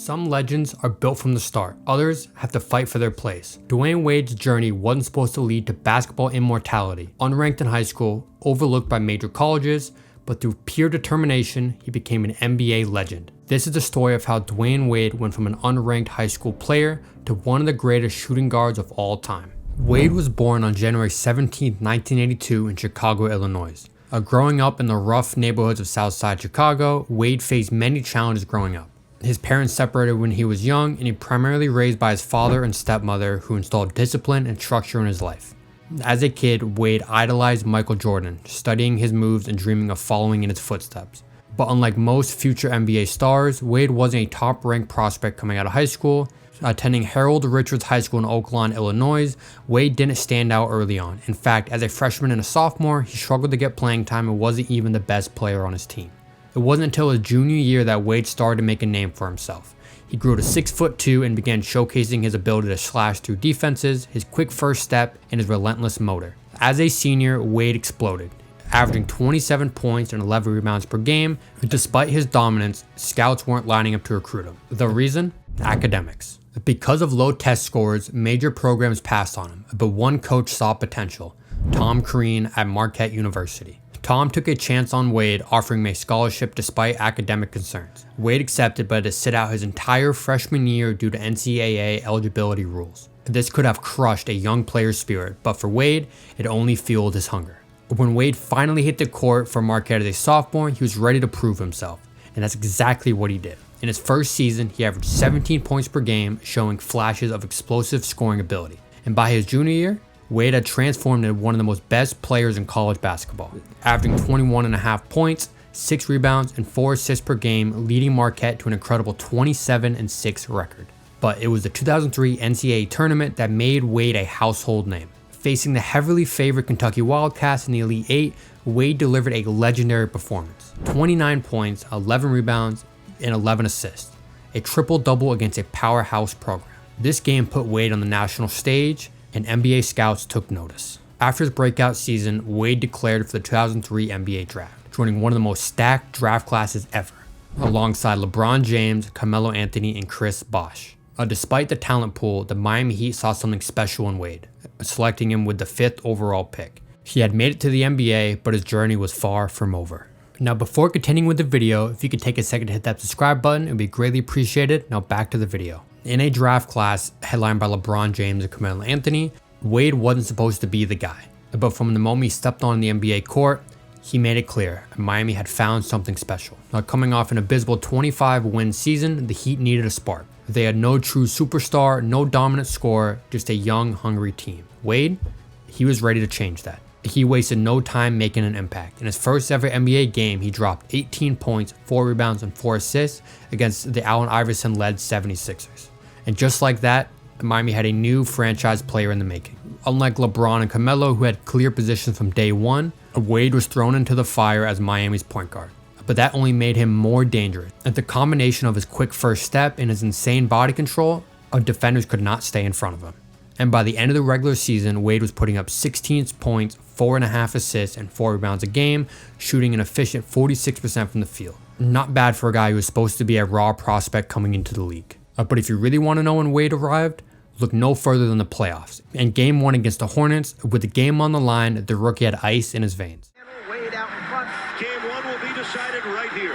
Some legends are built from the start, others have to fight for their place. Dwyane Wade's journey wasn't supposed to lead to basketball immortality. Unranked in high school, overlooked by major colleges, but through pure determination, he became an NBA legend. This is the story of how Dwyane Wade went from an unranked high school player to one of the greatest shooting guards of all time. Wade was born on January 17, 1982 in Chicago, Illinois. Growing up in the rough neighborhoods of Southside Chicago, Wade faced many challenges growing up. His parents separated when he was young, and he primarily raised by his father and stepmother, who installed discipline and structure in his life. As a kid, Wade idolized Michael Jordan, studying his moves and dreaming of following in his footsteps. But unlike most future NBA stars, Wade wasn't a top-ranked prospect coming out of high school. Attending Harold Richards High School in Oak Lawn, Illinois, Wade didn't stand out early on. In fact, as a freshman and a sophomore, he struggled to get playing time and wasn't even the best player on his team. It wasn't until his junior year that Wade started to make a name for himself. He grew to 6'2" and began showcasing his ability to slash through defenses, his quick first step, and his relentless motor. As a senior, Wade exploded, averaging 27 points and 11 rebounds per game. Despite his dominance, scouts weren't lining up to recruit him. The reason? Academics. Because of low test scores, major programs passed on him, but one coach saw potential, Tom Crean at Marquette University. Tom took a chance on Wade, offering him a scholarship despite academic concerns. Wade accepted, but had to sit out his entire freshman year due to NCAA eligibility rules. This could have crushed a young player's spirit, but for Wade, it only fueled his hunger. When Wade finally hit the court for Marquette as a sophomore, he was ready to prove himself, and that's exactly what he did. In his first season, he averaged 17 points per game, showing flashes of explosive scoring ability. And by his junior year, Wade had transformed into one of the most best players in college basketball, averaging 21.5 points, 6 rebounds, and 4 assists per game, leading Marquette to an incredible 27-6 record. But it was the 2003 NCAA tournament that made Wade a household name. Facing the heavily favored Kentucky Wildcats in the Elite Eight, Wade delivered a legendary performance. 29 points, 11 rebounds, and 11 assists. A triple-double against a powerhouse program. This game put Wade on the national stage, and NBA scouts took notice. After his breakout season, Wade declared for the 2003 NBA draft, joining one of the most stacked draft classes ever, alongside LeBron James, Carmelo Anthony, and Chris Bosh. Despite the talent pool, the Miami Heat saw something special in Wade, selecting him with the 5th overall pick. He had made it to the NBA, but his journey was far from over. Now, before continuing with the video, if you could take a second to hit that subscribe button, it would be greatly appreciated. Now back to the video. In a draft class headlined by LeBron James and Carmelo Anthony, Wade wasn't supposed to be the guy. But from the moment he stepped on the NBA court, he made it clear Miami had found something special. Now, coming off an abysmal 25-win season, the Heat needed a spark. They had no true superstar, no dominant scorer, just a young, hungry team. Wade, he was ready to change that. He wasted no time making an impact. In his first ever NBA game, he dropped 18 points, 4 rebounds, and 4 assists against the Allen Iverson-led 76ers. And just like that, Miami had a new franchise player in the making. Unlike LeBron and Carmelo, who had clear positions from day one, Wade was thrown into the fire as Miami's point guard. But that only made him more dangerous. At the combination of his quick first step and his insane body control, defenders could not stay in front of him. And by the end of the regular season, Wade was putting up 16 points, 4.5 assists, and 4 rebounds a game, shooting an efficient 46% from the field. Not bad for a guy who was supposed to be a raw prospect coming into the league. But if you really want to know when Wade arrived, look no further than the playoffs. In Game 1 against the Hornets, with the game on the line, the rookie had ice in his veins. Wade out in front. Game 1 will be decided right here.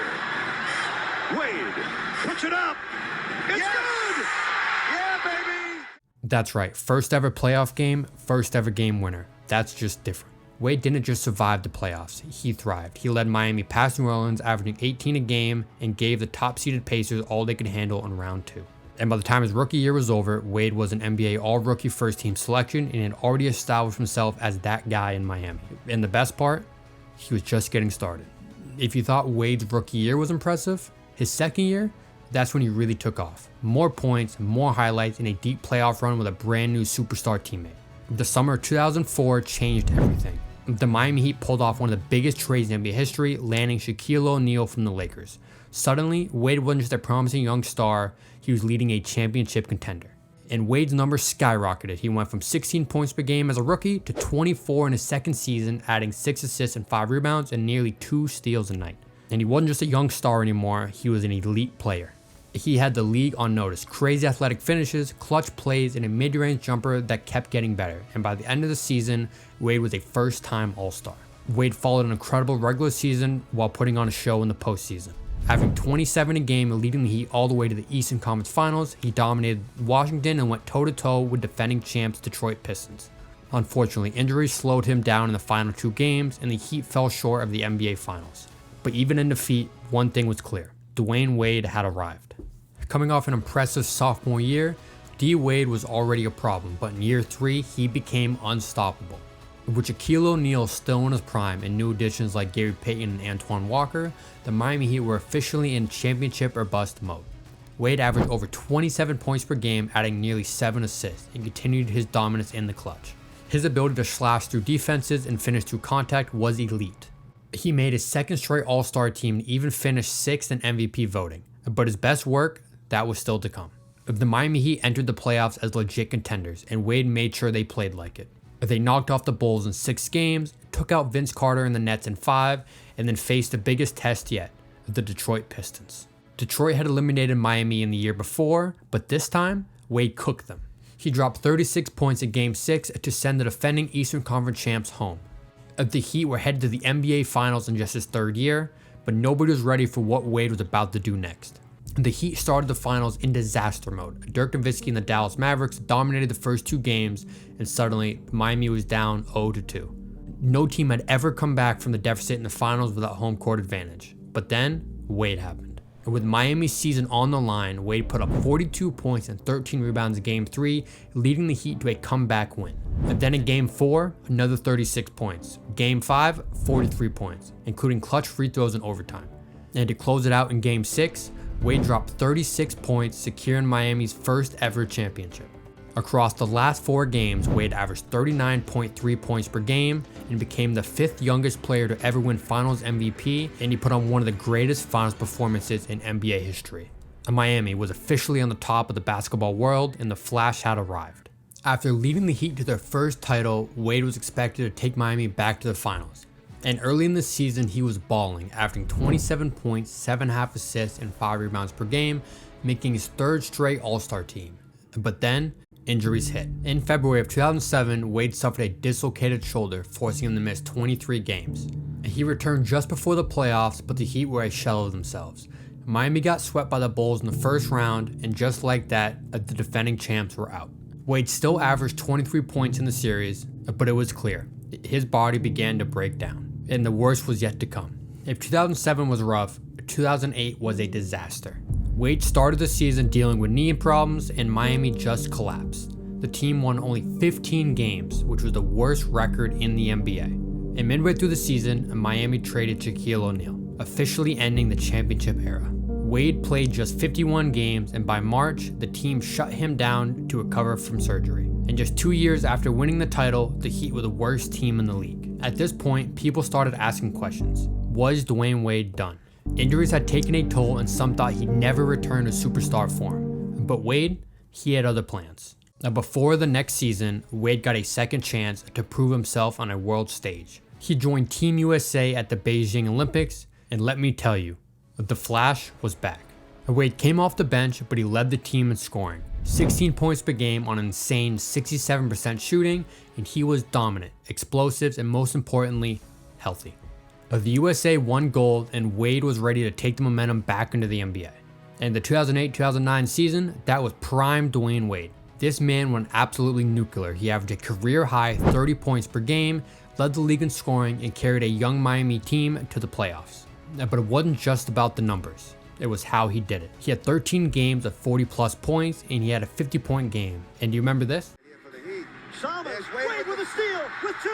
Wade puts it up. It's good! Yeah, baby! That's right, first ever playoff game, first ever game winner. That's just different. Wade didn't just survive the playoffs, he thrived. He led Miami past New Orleans, averaging 18 a game, and gave the top-seeded Pacers all they could handle in round 2. And by the time his rookie year was over, Wade was an NBA all-rookie first-team selection and had already established himself as that guy in Miami. And the best part, he was just getting started. If you thought Wade's rookie year was impressive, his second year, that's when he really took off. More points, more highlights, and a deep playoff run with a brand new superstar teammate. The summer of 2004 changed everything. The Miami Heat pulled off one of the biggest trades in NBA history, landing Shaquille O'Neal from the Lakers. Suddenly, Wade wasn't just a promising young star, he was leading a championship contender. And Wade's numbers skyrocketed. He went from 16 points per game as a rookie to 24 in his second season, adding 6 assists and 5 rebounds and nearly 2 steals a night. And he wasn't just a young star anymore, he was an elite player. He had the league on notice. Crazy athletic finishes, clutch plays, and a mid-range jumper that kept getting better. And by the end of the season, Wade was a first-time All-Star. Wade followed an incredible regular season while putting on a show in the postseason. Averaging 27 a game and leading the Heat all the way to the Eastern Conference Finals, he dominated Washington and went toe-to-toe with defending champs Detroit Pistons. Unfortunately, injuries slowed him down in the final 2 games, and the Heat fell short of the NBA Finals. But even in defeat, one thing was clear: Dwyane Wade had arrived. Coming off an impressive sophomore year, D. Wade was already a problem, but in year 3, he became unstoppable. With Shaquille O'Neal still in his prime and new additions like Gary Payton and Antoine Walker, the Miami Heat were officially in championship or bust mode. Wade averaged over 27 points per game, adding nearly 7 assists, and continued his dominance in the clutch. His ability to slash through defenses and finish through contact was elite. He made his second straight All-Star team and even finished 6th in MVP voting, but his best work, that was still to come. The Miami Heat entered the playoffs as legit contenders, and Wade made sure they played like it. They knocked off the Bulls in 6 games, took out Vince Carter and the Nets in 5, and then faced the biggest test yet, the Detroit Pistons. Detroit had eliminated Miami in the year before, but this time, Wade cooked them. He dropped 36 points in Game 6 to send the defending Eastern Conference champs home. The Heat were headed to the NBA Finals in just his 3rd year, but nobody was ready for what Wade was about to do next. The Heat started the finals in disaster mode. Dirk Nowitzki and the Dallas Mavericks dominated the first 2 games, and suddenly Miami was down 0-2. No team had ever come back from the deficit in the finals without home court advantage. But then, Wade happened. And with Miami's season on the line, Wade put up 42 points and 13 rebounds in Game 3, leading the Heat to a comeback win. And then in Game 4, another 36 points. Game 5, 43 points, including clutch free throws in overtime. And to close it out in Game 6, Wade dropped 36 points, securing Miami's first ever championship. Across the last 4 games, Wade averaged 39.3 points per game and became the 5th youngest player to ever win Finals MVP, and he put on one of the greatest Finals performances in NBA history. Miami was officially on the top of the basketball world, and the Flash had arrived. After leading the Heat to their first title, Wade was expected to take Miami back to the Finals. And early in the season, he was balling, averaging 27 points, 7.5 assists, and 5 rebounds per game, making his 3rd straight All-Star team. But then, injuries hit. In February of 2007, Wade suffered a dislocated shoulder, forcing him to miss 23 games. He returned just before the playoffs, but the Heat were a shell of themselves. Miami got swept by the Bulls in the first round, and just like that, the defending champs were out. Wade still averaged 23 points in the series, but it was clear. His body began to break down. And the worst was yet to come. If 2007 was rough, 2008 was a disaster. Wade started the season dealing with knee problems, and Miami just collapsed. The team won only 15 games, which was the worst record in the NBA. And midway through the season, Miami traded Shaquille O'Neal, officially ending the championship era. Wade played just 51 games, and by March, the team shut him down to recover from surgery. And just 2 years after winning the title, the Heat were the worst team in the league. At this point, people started asking questions. Was Dwyane Wade done? Injuries had taken a toll, and some thought he'd never return to superstar form. But Wade, he had other plans. Now, before the next season, Wade got a second chance to prove himself on a world stage. He joined Team USA at the Beijing Olympics, and let me tell you, the Flash was back. Wade came off the bench, but he led the team in scoring. 16 points per game on an insane 67% shooting, and he was dominant, explosive, and most importantly, healthy. The USA won gold, and Wade was ready to take the momentum back into the NBA. And the 2008-2009 season, that was prime Dwyane Wade. This man went absolutely nuclear. He averaged a career-high 30 points per game, led the league in scoring, and carried a young Miami team to the playoffs. But it wasn't just about the numbers. It was how he did it. He had 13 games of 40-plus points, and he had a 50-point game. And do you remember this? Summers, Wade with a steal, with 2.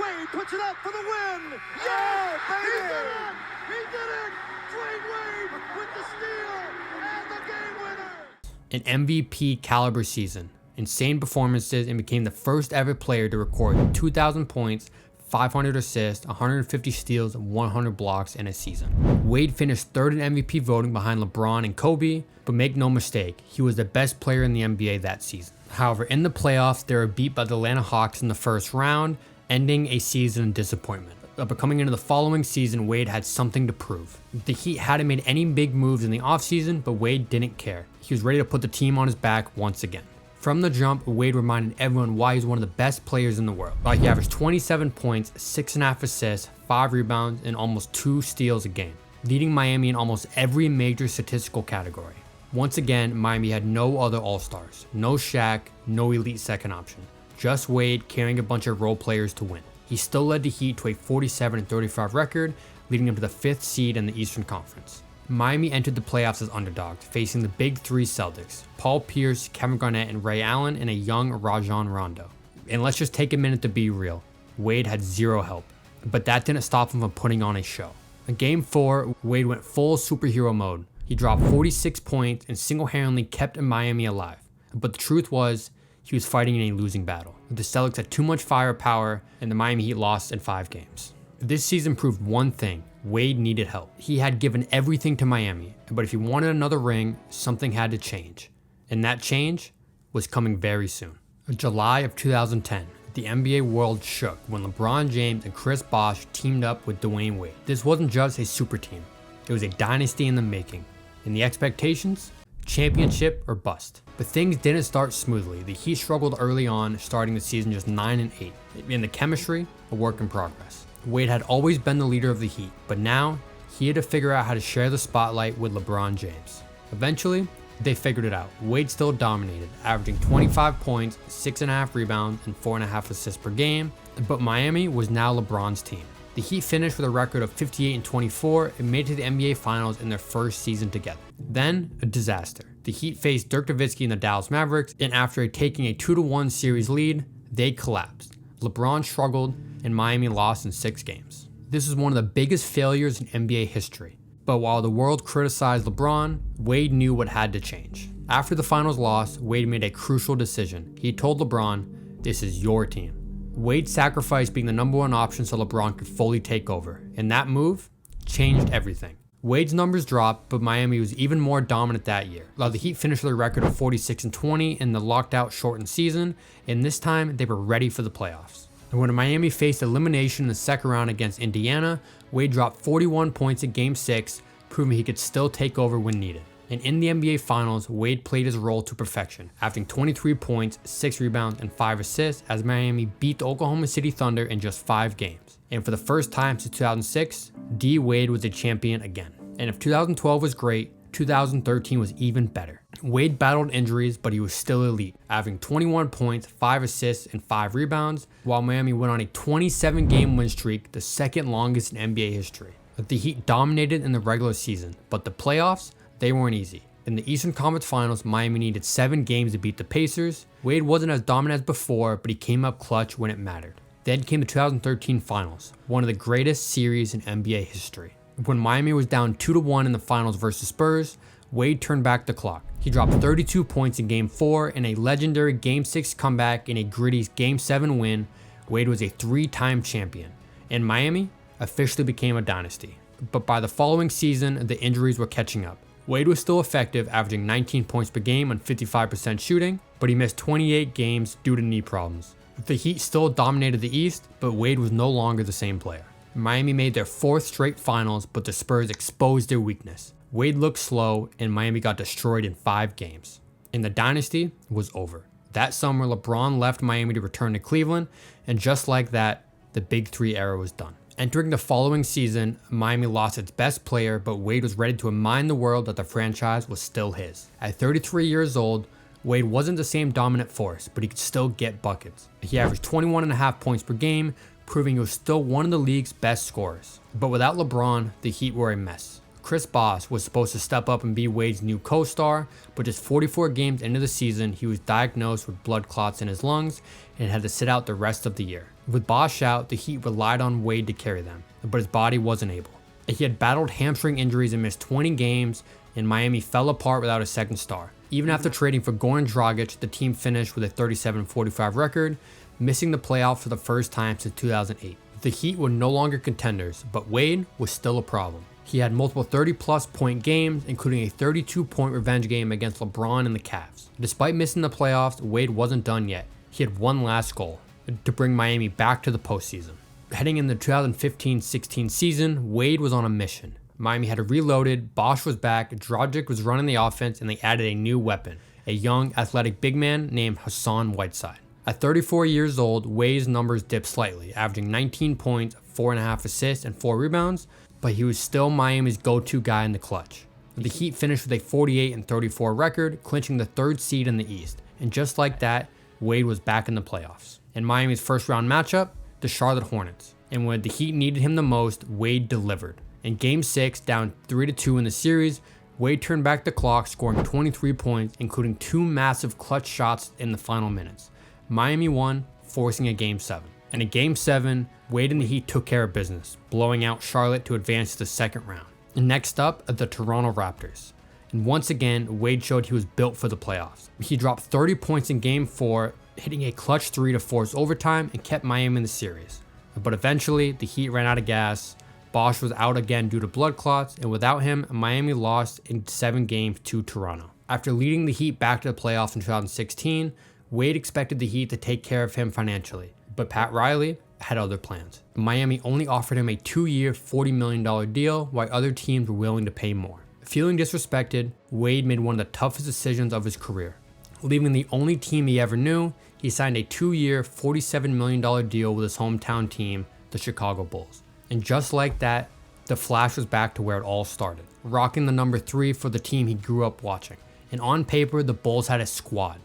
Wade puts it up for the win. Yeah, baby! He did it! He did it! Dwyane Wade with the steal and the game winner! An MVP caliber season. Insane performances, and became the first ever player to record 2,000 points, 500 assists, 150 steals, and 100 blocks in a season. Wade finished 3rd in MVP voting behind LeBron and Kobe, but make no mistake, he was the best player in the NBA that season. However, in the playoffs, they were beat by the Atlanta Hawks in the first round, ending a season of disappointment. But coming into the following season, Wade had something to prove. The Heat hadn't made any big moves in the offseason, but Wade didn't care. He was ready to put the team on his back once again. From the jump, Wade reminded everyone why he's one of the best players in the world. He averaged 27 points, 6.5 assists, 5 rebounds, and almost 2 steals a game, leading Miami in almost every major statistical category. Once again, Miami had no other all-stars, no Shaq, no elite second option, just Wade carrying a bunch of role players to win. He still led the Heat to a 47-35 record, leading them to the 5th seed in the Eastern Conference. Miami entered the playoffs as underdogs, facing the Big Three Celtics, Paul Pierce, Kevin Garnett, and Ray Allen, and a young Rajon Rondo. And let's just take a minute to be real. Wade had zero help, but that didn't stop him from putting on a show. In Game 4, Wade went full superhero mode. He dropped 46 points and single-handedly kept Miami alive. But the truth was, he was fighting in a losing battle. The Celtics had too much firepower, and the Miami Heat lost in 5 games. This season proved one thing: Wade needed help. He had given everything to Miami, but if he wanted another ring, something had to change. And that change was coming very soon. In July of 2010, the NBA world shook when LeBron James and Chris Bosh teamed up with Dwyane Wade. This wasn't just a super team, it was a dynasty in the making. And the expectations? Championship or bust. But things didn't start smoothly. The Heat struggled early on, starting the season just 9-8. And the chemistry, a work in progress. Wade had always been the leader of the Heat, but now he had to figure out how to share the spotlight with LeBron James. Eventually, they figured it out. Wade still dominated, averaging 25 points, 6.5 rebounds, and 4.5 assists per game, but Miami was now LeBron's team. The Heat finished with a record of 58-24 and made it to the NBA Finals in their first season together. Then, a disaster. The Heat faced Dirk Nowitzki and the Dallas Mavericks, and after taking a 2-1 series lead, they collapsed. LeBron struggled, and Miami lost in 6 games. This was one of the biggest failures in NBA history. But while the world criticized LeBron, Wade knew what had to change. After the finals loss, Wade made a crucial decision. He told LeBron, "This is your team." Wade sacrificed being the #1 option so LeBron could fully take over, and that move changed everything. Wade's numbers dropped, but Miami was even more dominant that year. While the Heat finished with a record of 46-20 in the locked-out shortened season, and this time they were ready for the playoffs. And when Miami faced elimination in the second round against Indiana, Wade dropped 41 points in Game 6, proving he could still take over when needed. And in the NBA Finals, Wade played his role to perfection, averaging 23 points, 6 rebounds, and 5 assists as Miami beat the Oklahoma City Thunder in just 5 games. And for the first time since 2006, D. Wade was a champion again. And if 2012 was great, 2013 was even better. Wade battled injuries, but he was still elite, averaging 21 points, 5 assists, and 5 rebounds, while Miami went on a 27-game win streak, the second longest in NBA history. The Heat dominated in the regular season, but the playoffs, they weren't easy. In the Eastern Conference Finals, Miami needed 7 games to beat the Pacers. Wade wasn't as dominant as before, but he came up clutch when it mattered. Then came the 2013 Finals, one of the greatest series in NBA history. When Miami was down 2-1 in the Finals versus Spurs, Wade turned back the clock. He dropped 32 points in Game 4 in a legendary Game 6 comeback in a gritty Game 7 win. Wade was a 3-time champion, and Miami officially became a dynasty. But by the following season, the injuries were catching up. Wade was still effective, averaging 19 points per game on 55% shooting, but he missed 28 games due to knee problems. The Heat still dominated the East, but Wade was no longer the same player. Miami made their 4th straight finals, but the Spurs exposed their weakness. Wade looked slow, and Miami got destroyed in 5 games. And the dynasty was over. That summer, LeBron left Miami to return to Cleveland, and just like that, the Big Three era was done. Entering the following season, Miami lost its best player, but Wade was ready to remind the world that the franchise was still his. At 33 years old, Wade wasn't the same dominant force, but he could still get buckets. He averaged 21.5 points per game, proving he was still one of the league's best scorers. But without LeBron, the Heat were a mess. Chris Bosh was supposed to step up and be Wade's new co-star, but just 44 games into the season, he was diagnosed with blood clots in his lungs and had to sit out the rest of the year. With Bosh out, the Heat relied on Wade to carry them, but his body wasn't able. He had battled hamstring injuries and missed 20 games, and Miami fell apart without a second star. Even after trading for Goran Dragic, the team finished with a 37-45 record, missing the playoffs for the first time since 2008. The Heat were no longer contenders, but Wade was still a problem. He had multiple 30-plus point games, including a 32-point revenge game against LeBron and the Cavs. Despite missing the playoffs, Wade wasn't done yet. He had one last goal: to bring Miami back to the postseason. Heading in the 2015-16 season, Wade was on a mission. Miami had reloaded, Bosh was back, Dragic was running the offense, and they added a new weapon, a young, athletic big man named Hassan Whiteside. At 34 years old, Wade's numbers dipped slightly, averaging 19 points, 4.5 assists, and 4 rebounds, but he was still Miami's go-to guy in the clutch. The Heat finished with a 48-34 record, clinching the 3rd seed in the East, and just like that, Wade was back in the playoffs. In Miami's first-round matchup, the Charlotte Hornets, and when the Heat needed him the most, Wade delivered. In Game 6, down 3-2 in the series, Wade turned back the clock, scoring 23 points, including 2 massive clutch shots in the final minutes. Miami won, forcing a Game 7. And in Game 7, Wade and the Heat took care of business, blowing out Charlotte to advance to the second round. And next up, the Toronto Raptors. And once again, Wade showed he was built for the playoffs. He dropped 30 points in Game 4, hitting a clutch 3 to force overtime and kept Miami in the series. But eventually, the Heat ran out of gas. Bosh was out again due to blood clots, and without him, Miami lost in 7 games to Toronto. After leading the Heat back to the playoffs in 2016, Wade expected the Heat to take care of him financially, but Pat Riley had other plans. Miami only offered him a 2-year, $40 million deal, while other teams were willing to pay more. Feeling disrespected, Wade made one of the toughest decisions of his career. Leaving the only team he ever knew, he signed a 2-year, $47 million deal with his hometown team, the Chicago Bulls. And just like that, the Flash was back to where it all started, rocking the number 3 for the team he grew up watching. And on paper, the Bulls had a squad.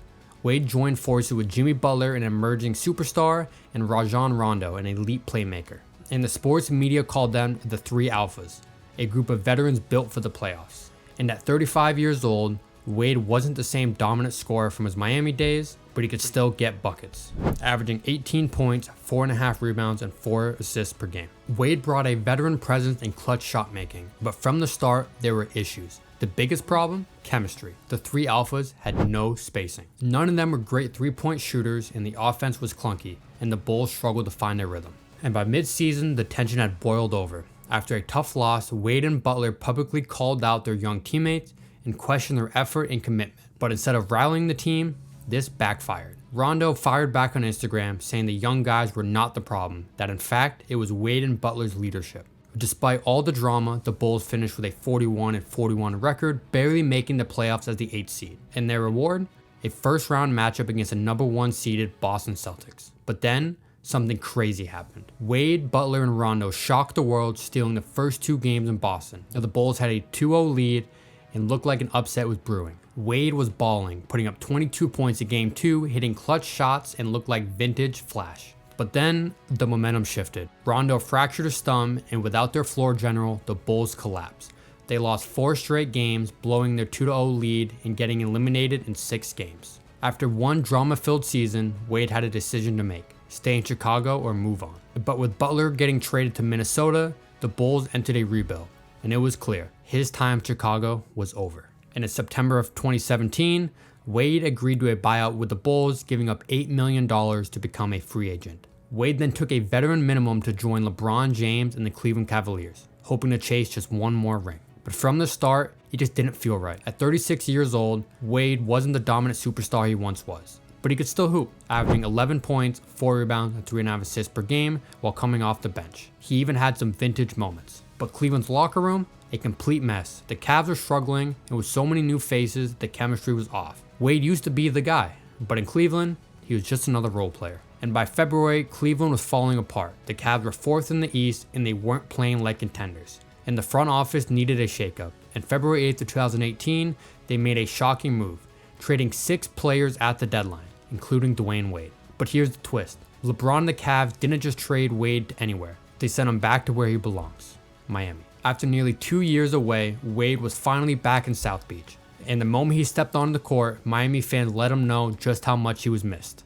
Wade joined forces with Jimmy Butler, an emerging superstar, and Rajon Rondo, an elite playmaker. And the sports media called them the 3 Alphas, a group of veterans built for the playoffs. And at 35 years old, Wade wasn't the same dominant scorer from his Miami days, but he could still get buckets, averaging 18 points, 4.5 rebounds, and 4 assists per game. Wade brought a veteran presence in clutch shot making, but from the start, there were issues. The biggest problem? Chemistry. The 3 Alphas had no spacing. None of them were great 3-point shooters, and the offense was clunky, and the Bulls struggled to find their rhythm. And by mid-season, the tension had boiled over. After a tough loss, Wade and Butler publicly called out their young teammates and questioned their effort and commitment. But instead of rallying the team, this backfired. Rondo fired back on Instagram, saying the young guys were not the problem, that in fact, it was Wade and Butler's leadership. Despite all the drama, the Bulls finished with a 41-41 record, barely making the playoffs as the 8th seed. And their reward? A first-round matchup against the number 1 seeded Boston Celtics. But then, something crazy happened. Wade, Butler, and Rondo shocked the world, stealing the first 2 games in Boston. Now the Bulls had a 2-0 lead and looked like an upset was brewing. Wade was balling, putting up 22 points in Game 2, hitting clutch shots, and looked like vintage Flash. But then, the momentum shifted. Rondo fractured his thumb, and without their floor general, the Bulls collapsed. They lost 4 straight games, blowing their 2-0 lead and getting eliminated in 6 games. After one drama-filled season, Wade had a decision to make: stay in Chicago or move on. But with Butler getting traded to Minnesota, the Bulls entered a rebuild, and it was clear his time in Chicago was over. And in September of 2017, Wade agreed to a buyout with the Bulls, giving up $8 million to become a free agent. Wade then took a veteran minimum to join LeBron James and the Cleveland Cavaliers, hoping to chase just one more ring. But from the start, it just didn't feel right. At 36 years old, Wade wasn't the dominant superstar he once was, but he could still hoop, averaging 11 points, 4 rebounds, and 3.5 assists per game while coming off the bench. He even had some vintage moments. But Cleveland's locker room? A complete mess. The Cavs were struggling, and with so many new faces, the chemistry was off. Wade used to be the guy, but in Cleveland, he was just another role player. And by February, Cleveland was falling apart. The Cavs were 4th in the East, and they weren't playing like contenders. And the front office needed a shakeup. And February 8th of 2018, they made a shocking move, trading 6 players at the deadline, including Dwyane Wade. But here's the twist. LeBron and the Cavs didn't just trade Wade anywhere. They sent him back to where he belongs, Miami. After nearly 2 years away, Wade was finally back in South Beach. And the moment he stepped onto the court, Miami fans let him know just how much he was missed.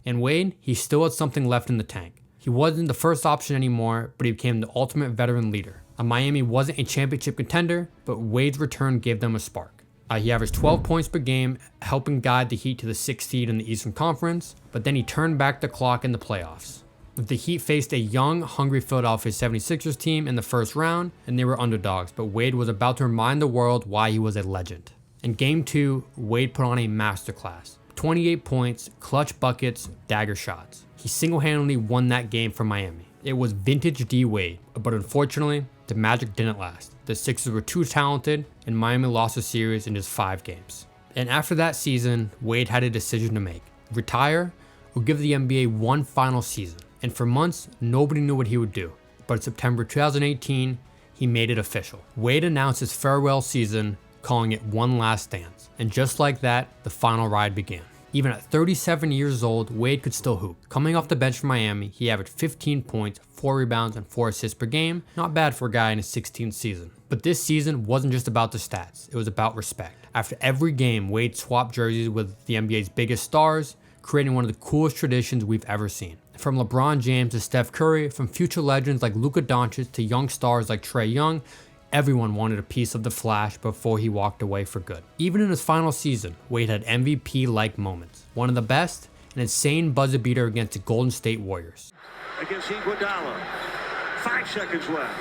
And Wade, he still had something left in the tank. He wasn't the first option anymore, but he became the ultimate veteran leader. Miami wasn't a championship contender, but Wade's return gave them a spark. He averaged 12 points per game, helping guide the Heat to the 6th seed in the Eastern Conference, but then he turned back the clock in the playoffs. The Heat faced a young, hungry Philadelphia 76ers team in the first round, and they were underdogs, but Wade was about to remind the world why he was a legend. In Game 2, Wade put on a masterclass. 28 points, clutch buckets, dagger shots. He single-handedly won that game for Miami. It was vintage D Wade, but unfortunately, the magic didn't last. The Sixers were too talented, and Miami lost the series in just 5 games. And after that season, Wade had a decision to make: retire or give the NBA one final season. And for months, nobody knew what he would do. But in September 2018, he made it official. Wade announced his farewell season, calling it one last dance. And just like that, the final ride began. Even at 37 years old, Wade could still hoop. Coming off the bench for Miami, he averaged 15 points, 4 rebounds, and 4 assists per game. Not bad for a guy in his 16th season. But this season wasn't just about the stats, it was about respect. After every game, Wade swapped jerseys with the NBA's biggest stars, creating one of the coolest traditions we've ever seen. From LeBron James to Steph Curry, from future legends like Luka Doncic to young stars like Trae Young, everyone wanted a piece of the Flash before he walked away for good. Even in his final season, Wade had MVP-like moments. One of the best, an insane buzzer beater against the Golden State Warriors. Against Iguodala. 5 seconds left.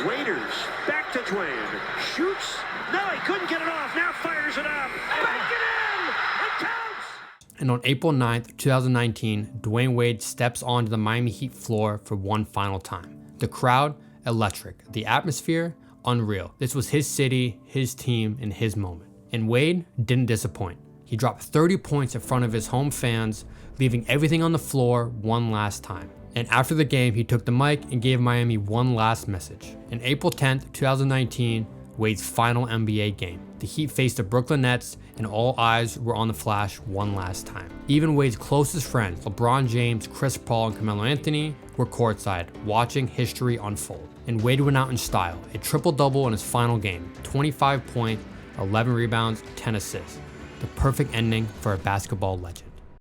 Waiters. Back to Dwyane. Shoots. No, he couldn't get it off. Now fires it up. Back it in. It counts. And on April 9th, 2019, Dwyane Wade steps onto the Miami Heat floor for one final time. The crowd, electric. The atmosphere, unreal. This was his city, his team, and his moment. And Wade didn't disappoint. He dropped 30 points in front of his home fans, leaving everything on the floor one last time. And after the game, he took the mic and gave Miami one last message. On April 10th, 2019, Wade's final NBA game. The Heat faced the Brooklyn Nets, and all eyes were on the Flash one last time. Even Wade's closest friends, LeBron James, Chris Paul, and Carmelo Anthony, were courtside, watching history unfold. And Wade went out in style, a triple-double in his final game, 25 points, 11 rebounds, 10 assists. The perfect ending for a basketball legend.